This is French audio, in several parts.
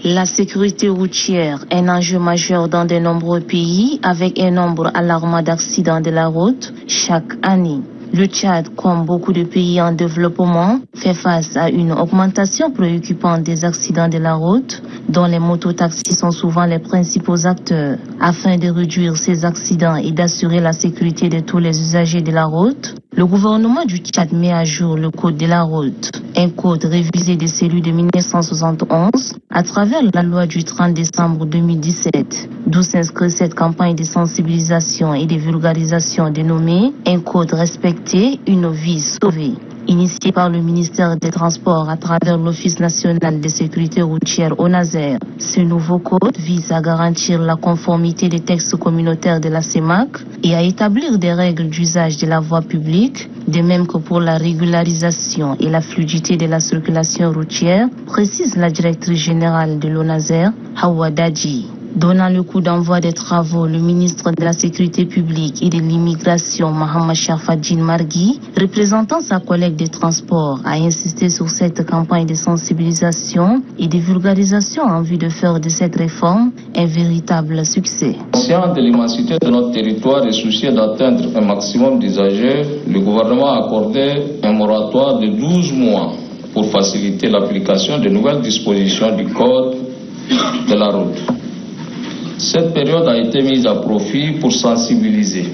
La sécurité routière est un enjeu majeur dans de nombreux pays avec un nombre alarmant d'accidents de la route chaque année. Le Tchad, comme beaucoup de pays en développement, fait face à une augmentation préoccupante des accidents de la route, dont les mototaxis sont souvent les principaux acteurs. Afin de réduire ces accidents et d'assurer la sécurité de tous les usagers de la route, le gouvernement du Tchad met à jour le code de la route, un code révisé de celui de 1971 à travers la loi du 30 décembre 2017, d'où s'inscrit cette campagne de sensibilisation et de vulgarisation dénommée « Un code respecté, une vie sauvée ». Initié par le ministère des Transports à travers l'Office national de sécurité routière ONASER. Ce nouveau code vise à garantir la conformité des textes communautaires de la CEMAC et à établir des règles d'usage de la voie publique, de même que pour la régularisation et la fluidité de la circulation routière, précise la directrice générale de l'ONASER, Hawa Dadji. Donnant le coup d'envoi des travaux, le ministre de la Sécurité publique et de l'immigration, Mohamed Sharfadjin Margui, représentant sa collègue des transports, a insisté sur cette campagne de sensibilisation et de vulgarisation en vue de faire de cette réforme un véritable succès. Conscient de l'immensité de notre territoire et soucieux d'atteindre un maximum d'usagers, le gouvernement a accordé un moratoire de 12 mois pour faciliter l'application de nouvelles dispositions du Code de la route. Cette période a été mise à profit pour sensibiliser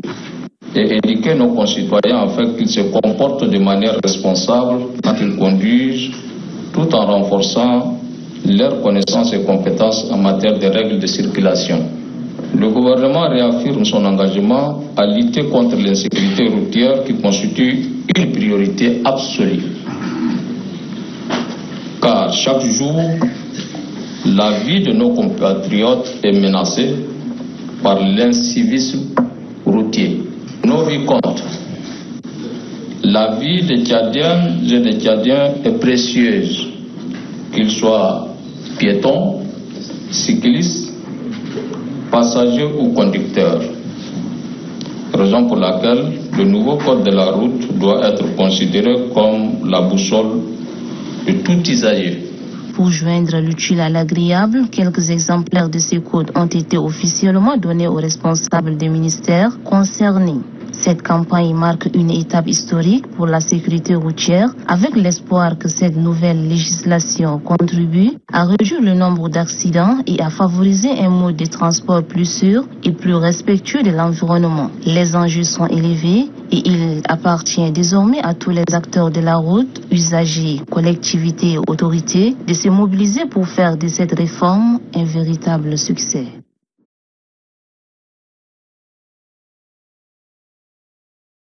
et éduquer nos concitoyens afin qu'ils se comportent de manière responsable quand ils conduisent, tout en renforçant leurs connaissances et compétences en matière de règles de circulation. Le gouvernement réaffirme son engagement à lutter contre l'insécurité routière qui constitue une priorité absolue. Car chaque jour, la vie de nos compatriotes est menacée par l'incivisme routier. Nos vies comptent. La vie des Tchadiennes et des Tchadiens est précieuse, qu'ils soient piétons, cyclistes, passagers ou conducteurs. Raison pour laquelle le nouveau code de la route doit être considéré comme la boussole de tout usager. Pour joindre l'utile à l'agréable, quelques exemplaires de ces codes ont été officiellement donnés aux responsables des ministères concernés. Cette campagne marque une étape historique pour la sécurité routière avec l'espoir que cette nouvelle législation contribue à réduire le nombre d'accidents et à favoriser un mode de transport plus sûr et plus respectueux de l'environnement. Les enjeux sont élevés et il appartient désormais à tous les acteurs de la route, usagers, collectivités et autorités, de se mobiliser pour faire de cette réforme un véritable succès.